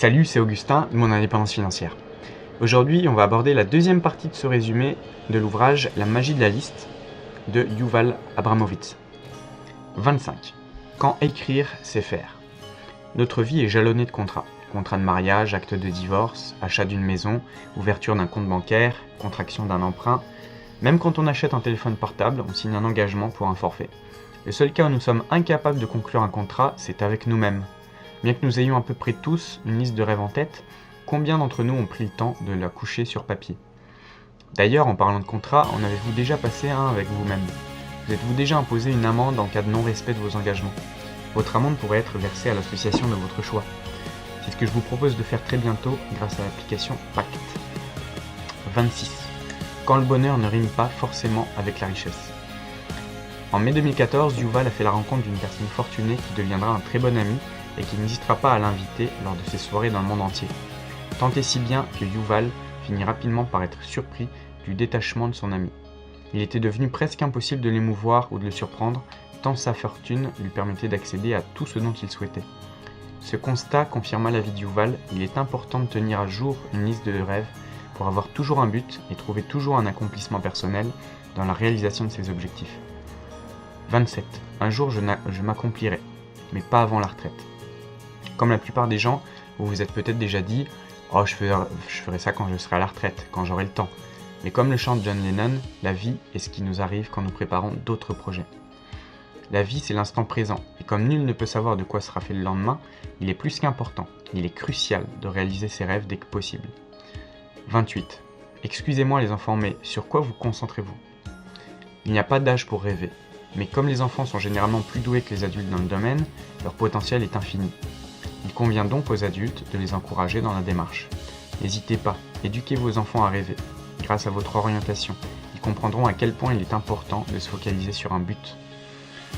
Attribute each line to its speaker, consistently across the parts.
Speaker 1: Salut, c'est Augustin de mon indépendance financière. Aujourd'hui, on va aborder la deuxième partie de ce résumé de l'ouvrage La magie de la liste de Yuval Abramovitz. 25. Quand écrire, c'est faire. Notre vie est jalonnée de contrats. Contrat de mariage, acte de divorce, achat d'une maison, ouverture d'un compte bancaire, contraction d'un emprunt. Même quand on achète un téléphone portable, on signe un engagement pour un forfait. Le seul cas où nous sommes incapables de conclure un contrat, c'est avec nous-mêmes. Bien que nous ayons à peu près tous une liste de rêves en tête, combien d'entre nous ont pris le temps de la coucher sur papier? D'ailleurs, en parlant de contrat, en avez-vous déjà passé un avec vous-même? Vous êtes-vous déjà imposé une amende en cas de non-respect de vos engagements? Votre amende pourrait être versée à l'association de votre choix. C'est ce que je vous propose de faire très bientôt grâce à l'application Pacte. 26. Quand le bonheur ne rime pas forcément avec la richesse. En mai 2014, Yuval a fait la rencontre d'une personne fortunée qui deviendra un très bon ami et qui n'hésitera pas à l'inviter lors de ses soirées dans le monde entier. Tant et si bien que Yuval finit rapidement par être surpris du détachement de son ami. Il était devenu presque impossible de l'émouvoir ou de le surprendre, tant sa fortune lui permettait d'accéder à tout ce dont il souhaitait. Ce constat confirma l'avis de Yuval, il est important de tenir à jour une liste de rêves pour avoir toujours un but et trouver toujours un accomplissement personnel dans la réalisation de ses objectifs. 27. Un jour je m'accomplirai, mais pas avant la retraite. Comme la plupart des gens, vous vous êtes peut-être déjà dit « Oh, je ferai ça quand je serai à la retraite, quand j'aurai le temps ». Mais comme le chante John Lennon, la vie est ce qui nous arrive quand nous préparons d'autres projets. La vie, c'est l'instant présent, et comme nul ne peut savoir de quoi sera fait le lendemain, il est plus qu'important, il est crucial de réaliser ses rêves dès que possible. 28. Excusez-moi les enfants, mais sur quoi vous concentrez-vous? Il n'y a pas d'âge pour rêver, mais comme les enfants sont généralement plus doués que les adultes dans le domaine, leur potentiel est infini. Il convient donc aux adultes de les encourager dans la démarche. N'hésitez pas, éduquez vos enfants à rêver. Grâce à votre orientation, ils comprendront à quel point il est important de se focaliser sur un but.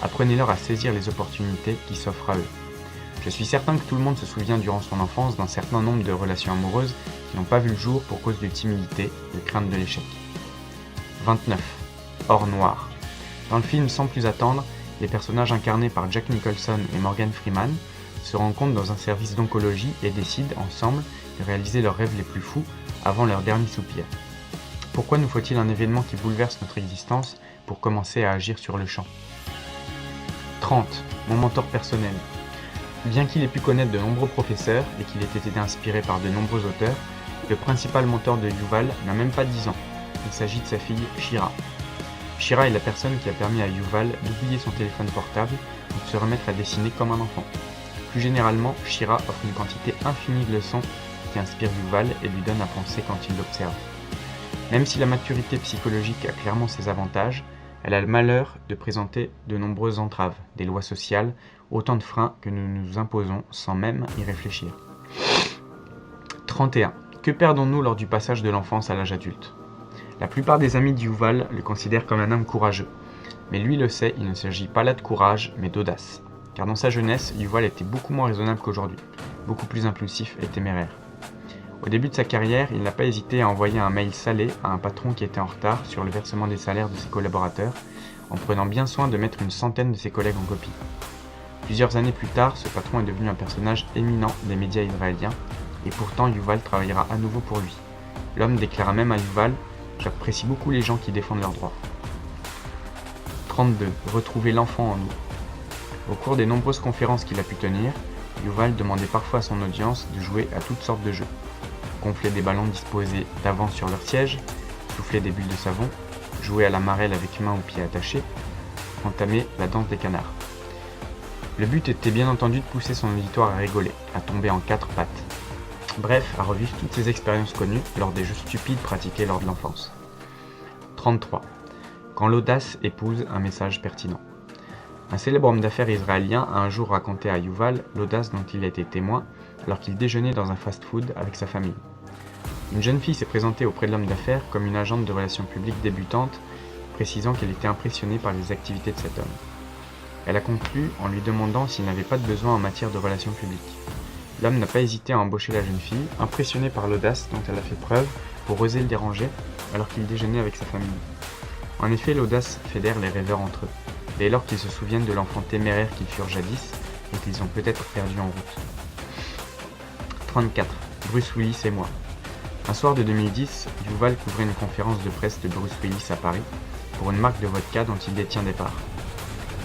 Speaker 1: Apprenez-leur à saisir les opportunités qui s'offrent à eux. Je suis certain que tout le monde se souvient durant son enfance d'un certain nombre de relations amoureuses qui n'ont pas vu le jour pour cause de timidité, de crainte de l'échec. 29. Or noir. Dans le film Sans plus attendre, les personnages incarnés par Jack Nicholson et Morgan Freeman se rencontrent dans un service d'oncologie et décident ensemble de réaliser leurs rêves les plus fous avant leur dernier soupir. Pourquoi nous faut-il un événement qui bouleverse notre existence pour commencer à agir sur le champ? 30. Mon mentor personnel. Bien qu'il ait pu connaître de nombreux professeurs et qu'il ait été inspiré par de nombreux auteurs, le principal mentor de Yuval n'a même pas 10 ans. Il s'agit de sa fille Shira. Shira est la personne qui a permis à Yuval d'oublier son téléphone portable et de se remettre à dessiner comme un enfant. Plus généralement, Shira offre une quantité infinie de leçons qui inspirent Yuval et lui donne à penser quand il l'observe. Même si la maturité psychologique a clairement ses avantages, elle a le malheur de présenter de nombreuses entraves, des lois sociales, autant de freins que nous nous imposons sans même y réfléchir. 31. Que perdons-nous lors du passage de l'enfance à l'âge adulte? La plupart des amis de Yuval le considèrent comme un homme courageux. Mais lui le sait, il ne s'agit pas là de courage, mais d'audace. Car dans sa jeunesse, Yuval était beaucoup moins raisonnable qu'aujourd'hui, beaucoup plus impulsif et téméraire. Au début de sa carrière, il n'a pas hésité à envoyer un mail salé à un patron qui était en retard sur le versement des salaires de ses collaborateurs, en prenant bien soin de mettre une centaine de ses collègues en copie. Plusieurs années plus tard, ce patron est devenu un personnage éminent des médias israéliens, et pourtant Yuval travaillera à nouveau pour lui. L'homme déclara même à Yuval « J'apprécie beaucoup les gens qui défendent leurs droits ». 32. Retrouver l'enfant en nous. Au cours des nombreuses conférences qu'il a pu tenir, Yuval demandait parfois à son audience de jouer à toutes sortes de jeux. Gonfler des ballons disposés d'avance sur leur siège, souffler des bulles de savon, jouer à la marelle avec mains ou pieds attachés, entamer la danse des canards. Le but était bien entendu de pousser son auditoire à rigoler, à tomber en 4 pattes. Bref, à revivre toutes ces expériences connues lors des jeux stupides pratiqués lors de l'enfance. 33. Quand l'audace épouse un message pertinent. Un célèbre homme d'affaires israélien a un jour raconté à Yuval l'audace dont il a été témoin alors qu'il déjeunait dans un fast-food avec sa famille. Une jeune fille s'est présentée auprès de l'homme d'affaires comme une agente de relations publiques débutante, précisant qu'elle était impressionnée par les activités de cet homme. Elle a conclu en lui demandant s'il n'avait pas de besoin en matière de relations publiques. L'homme n'a pas hésité à embaucher la jeune fille, impressionné par l'audace dont elle a fait preuve pour oser le déranger alors qu'il déjeunait avec sa famille. En effet, l'audace fédère les rêveurs entre eux, dès lors qu'ils se souviennent de l'enfant téméraire qu'ils furent jadis et qu'ils ont peut-être perdu en route. 34. Bruce Willis et moi. Un soir de 2010, Yuval couvrait une conférence de presse de Bruce Willis à Paris pour une marque de vodka dont il détient des parts.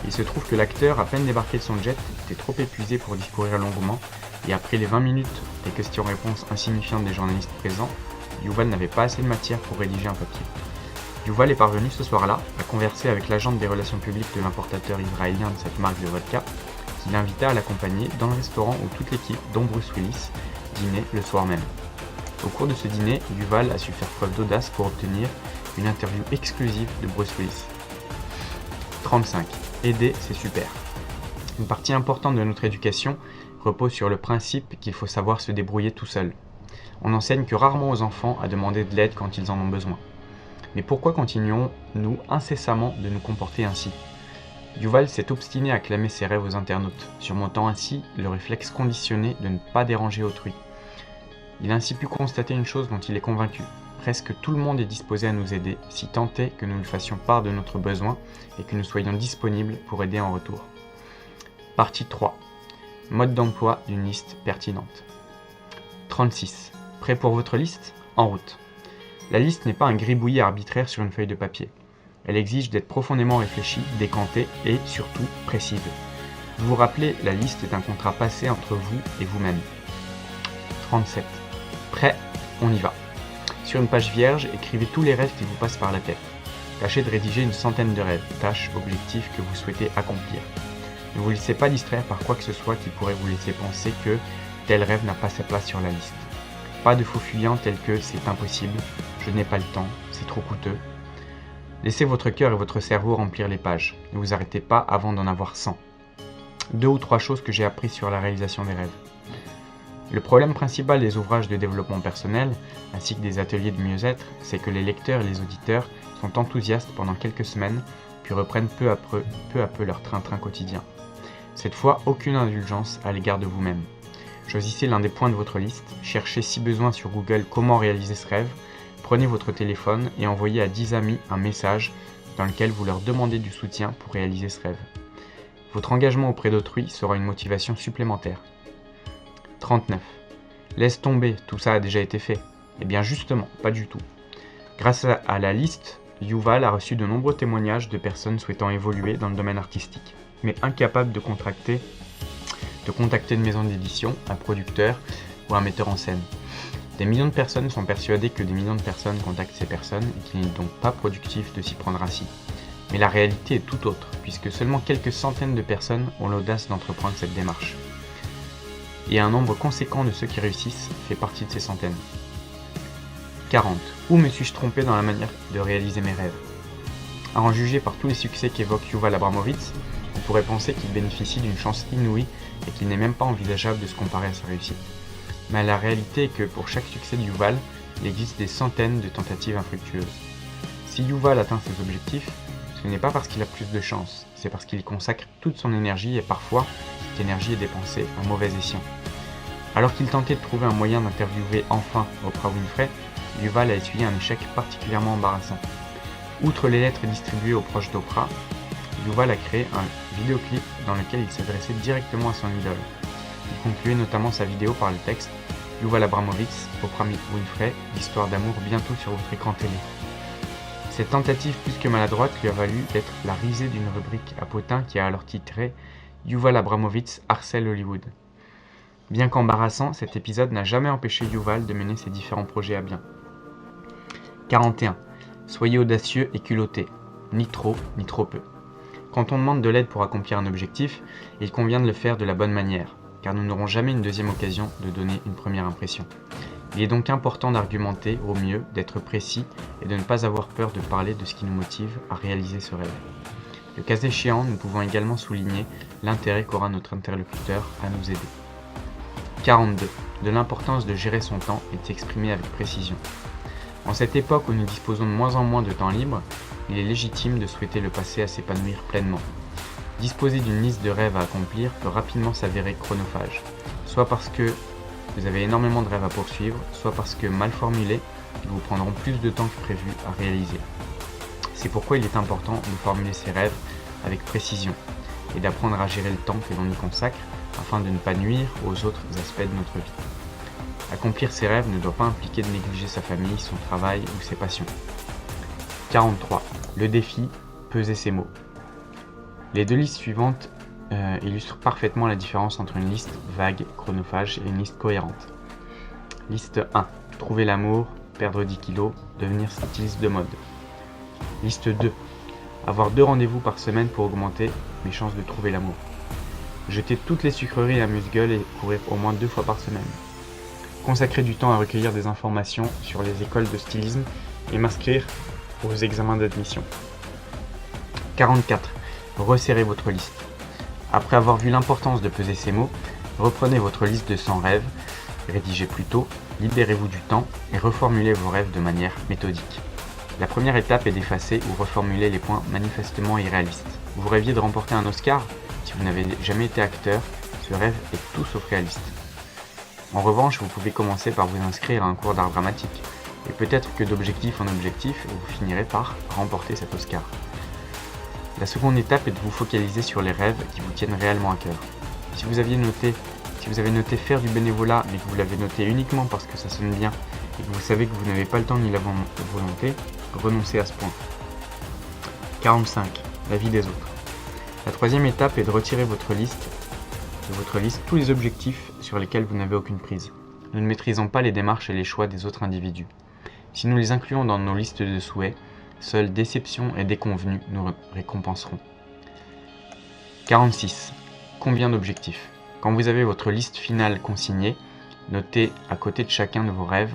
Speaker 1: Il se trouve que l'acteur, à peine débarqué de son jet, était trop épuisé pour discourir longuement, et après les 20 minutes des questions-réponses insignifiantes des journalistes présents, Yuval n'avait pas assez de matière pour rédiger un papier. Yuval est parvenu ce soir-là à converser avec l'agent des relations publiques de l'importateur israélien de cette marque de vodka, qui l'invita à l'accompagner dans le restaurant où toute l'équipe, dont Bruce Willis, dînait le soir même. Au cours de ce dîner, Yuval a su faire preuve d'audace pour obtenir une interview exclusive de Bruce Willis. 35. Aider, c'est super. Une partie importante de notre éducation repose sur le principe qu'il faut savoir se débrouiller tout seul. On n'enseigne que rarement aux enfants à demander de l'aide quand ils en ont besoin. Mais pourquoi continuons-nous incessamment de nous comporter ainsi ? Yuval s'est obstiné à clamer ses rêves aux internautes, surmontant ainsi le réflexe conditionné de ne pas déranger autrui. Il a ainsi pu constater une chose dont il est convaincu. Presque tout le monde est disposé à nous aider, si tant est que nous lui fassions part de notre besoin et que nous soyons disponibles pour aider en retour. Partie 3. Mode d'emploi d'une liste pertinente. 36. Prêt pour votre liste ? En route. La liste n'est pas un gribouillis arbitraire sur une feuille de papier. Elle exige d'être profondément réfléchie, décantée et, surtout, précise. Vous vous rappelez, la liste est un contrat passé entre vous et vous-même. 37. Prêt ? On y va. Sur une page vierge, écrivez tous les rêves qui vous passent par la tête. Tâchez de rédiger une centaine de rêves, tâches, objectifs que vous souhaitez accomplir. Ne vous laissez pas distraire par quoi que ce soit qui pourrait vous laisser penser que tel rêve n'a pas sa place sur la liste. Pas de faux fuyants tels que c'est impossible, je n'ai pas le temps, c'est trop coûteux. Laissez votre cœur et votre cerveau remplir les pages. Ne vous arrêtez pas avant d'en avoir 100. 2 ou 3 choses que j'ai apprises sur la réalisation des rêves. Le problème principal des ouvrages de développement personnel, ainsi que des ateliers de mieux-être, c'est que les lecteurs et les auditeurs sont enthousiastes pendant quelques semaines, puis reprennent peu à peu leur train-train quotidien. Cette fois, aucune indulgence à l'égard de vous-même. Choisissez l'un des points de votre liste, cherchez si besoin sur Google comment réaliser ce rêve, prenez votre téléphone et envoyez à 10 amis un message dans lequel vous leur demandez du soutien pour réaliser ce rêve. Votre engagement auprès d'autrui sera une motivation supplémentaire. 39. Laisse tomber, tout ça a déjà été fait. Eh bien justement, pas du tout. Grâce à la liste, Yuval a reçu de nombreux témoignages de personnes souhaitant évoluer dans le domaine artistique, mais incapables de contacter une maison d'édition, un producteur ou un metteur en scène. Des millions de personnes sont persuadées que des millions de personnes contactent ces personnes et qu'il n'est donc pas productif de s'y prendre ainsi. Mais la réalité est tout autre, puisque seulement quelques centaines de personnes ont l'audace d'entreprendre cette démarche. Et un nombre conséquent de ceux qui réussissent fait partie de ces centaines. 40. Où me suis-je trompé dans la manière de réaliser mes rêves ? À en juger par tous les succès qu'évoque Yuval Abramovitz, on pourrait penser qu'il bénéficie d'une chance inouïe et qu'il n'est même pas envisageable de se comparer à sa réussite. Mais la réalité est que pour chaque succès de Yuval, il existe des centaines de tentatives infructueuses. Si Yuval atteint ses objectifs, ce n'est pas parce qu'il a plus de chance, c'est parce qu'il y consacre toute son énergie et parfois, cette énergie est dépensée à mauvais escient. Alors qu'il tentait de trouver un moyen d'interviewer enfin Oprah Winfrey, Yuval a essuyé un échec particulièrement embarrassant. Outre les lettres distribuées aux proches d'Oprah, Yuval a créé un vidéoclip dans lequel il s'adressait directement à son idole. Il concluait notamment sa vidéo par le texte « Yuval Abramovitz, Oprah Winfrey, l'histoire d'amour bientôt sur votre écran télé ». Cette tentative plus que maladroite lui a valu d'être la risée d'une rubrique à potins qui a alors titré « Yuval Abramovitz harcèle Hollywood ». Bien qu'embarrassant, cet épisode n'a jamais empêché Yuval de mener ses différents projets à bien. 41. Soyez audacieux et culottés, ni trop peu. Quand on demande de l'aide pour accomplir un objectif, il convient de le faire de la bonne manière, car nous n'aurons jamais une deuxième occasion de donner une première impression. Il est donc important d'argumenter au mieux, d'être précis et de ne pas avoir peur de parler de ce qui nous motive à réaliser ce rêve. Le cas échéant, nous pouvons également souligner l'intérêt qu'aura notre interlocuteur à nous aider. 42. De l'importance de gérer son temps et de s'exprimer avec précision. En cette époque où nous disposons de moins en moins de temps libre, il est légitime de souhaiter le passer à s'épanouir pleinement. Disposer d'une liste de rêves à accomplir peut rapidement s'avérer chronophage, soit parce que vous avez énormément de rêves à poursuivre, soit parce que mal formulés, ils vous prendront plus de temps que prévu à réaliser. C'est pourquoi il est important de formuler ses rêves avec précision et d'apprendre à gérer le temps que l'on y consacre afin de ne pas nuire aux autres aspects de notre vie. Accomplir ses rêves ne doit pas impliquer de négliger sa famille, son travail ou ses passions. 43. Le défi, peser ses mots. Les deux listes suivantes illustrent parfaitement la différence entre une liste vague, chronophage et une liste cohérente. Liste 1. Trouver l'amour, perdre 10 kg, devenir styliste de mode. Liste 2. Avoir 2 rendez-vous par semaine pour augmenter mes chances de trouver l'amour. Jeter toutes les sucreries à amuse-gueule et courir au moins 2 fois par semaine. Consacrer du temps à recueillir des informations sur les écoles de stylisme et m'inscrire aux examens d'admission. 44. Resserrez votre liste. Après avoir vu l'importance de peser ses mots, reprenez votre liste de 100 rêves, rédigez plus tôt, libérez-vous du temps et reformulez vos rêves de manière méthodique. La première étape est d'effacer ou reformuler les points manifestement irréalistes. Vous rêviez de remporter un Oscar? Si vous n'avez jamais été acteur, ce rêve est tout sauf réaliste. En revanche, vous pouvez commencer par vous inscrire à un cours d'art dramatique, et peut-être que d'objectif en objectif, vous finirez par remporter cet Oscar. La seconde étape est de vous focaliser sur les rêves qui vous tiennent réellement à cœur. Si vous avez noté faire du bénévolat, mais que vous l'avez noté uniquement parce que ça sonne bien, et que vous savez que vous n'avez pas le temps ni la volonté, renoncez à ce point. 45. La vie des autres. La troisième étape est de retirer de votre liste tous les objectifs sur lesquels vous n'avez aucune prise. Nous ne maîtrisons pas les démarches et les choix des autres individus. Si nous les incluons dans nos listes de souhaits, seules déceptions et déconvenues nous récompenseront. 46. Combien d'objectifs? Quand vous avez votre liste finale consignée, notez à côté de chacun de vos rêves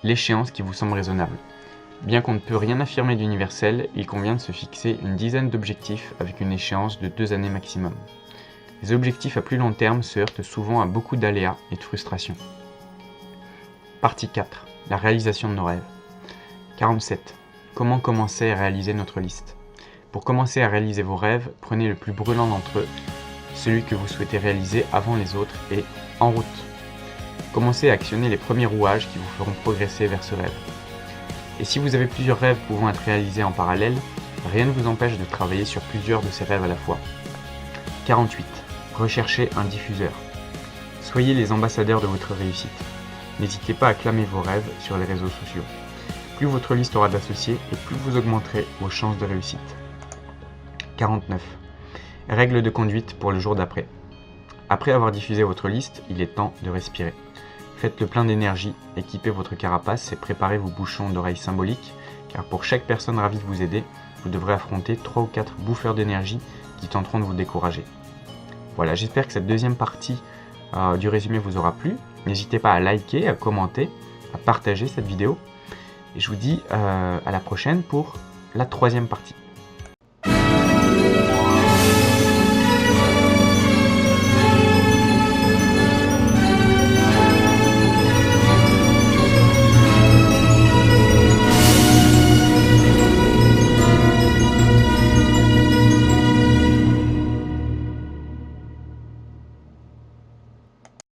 Speaker 1: l'échéance qui vous semble raisonnable. Bien qu'on ne peut rien affirmer d'universel, il convient de se fixer une dizaine d'objectifs avec une échéance de 2 années maximum. Les objectifs à plus long terme se heurtent souvent à beaucoup d'aléas et de frustrations. Partie 4. La réalisation de nos rêves. 47. Comment commencer à réaliser notre liste? Pour commencer à réaliser vos rêves, prenez le plus brûlant d'entre eux, celui que vous souhaitez réaliser avant les autres et en route. Commencez à actionner les premiers rouages qui vous feront progresser vers ce rêve. Et si vous avez plusieurs rêves pouvant être réalisés en parallèle, rien ne vous empêche de travailler sur plusieurs de ces rêves à la fois. 48. Recherchez un diffuseur. Soyez les ambassadeurs de votre réussite. N'hésitez pas à clamer vos rêves sur les réseaux sociaux. Plus votre liste aura d'associés et plus vous augmenterez vos chances de réussite. 49. Règles de conduite pour le jour d'après. Après avoir diffusé votre liste, il est temps de respirer. Faites le plein d'énergie, équipez votre carapace et préparez vos bouchons d'oreilles symboliques, car pour chaque personne ravie de vous aider, vous devrez affronter 3 ou 4 bouffeurs d'énergie qui tenteront de vous décourager. Voilà, j'espère que cette deuxième partie du résumé vous aura plu. N'hésitez pas à liker, à commenter, à partager cette vidéo. Et je vous dis à la prochaine pour la 3e partie.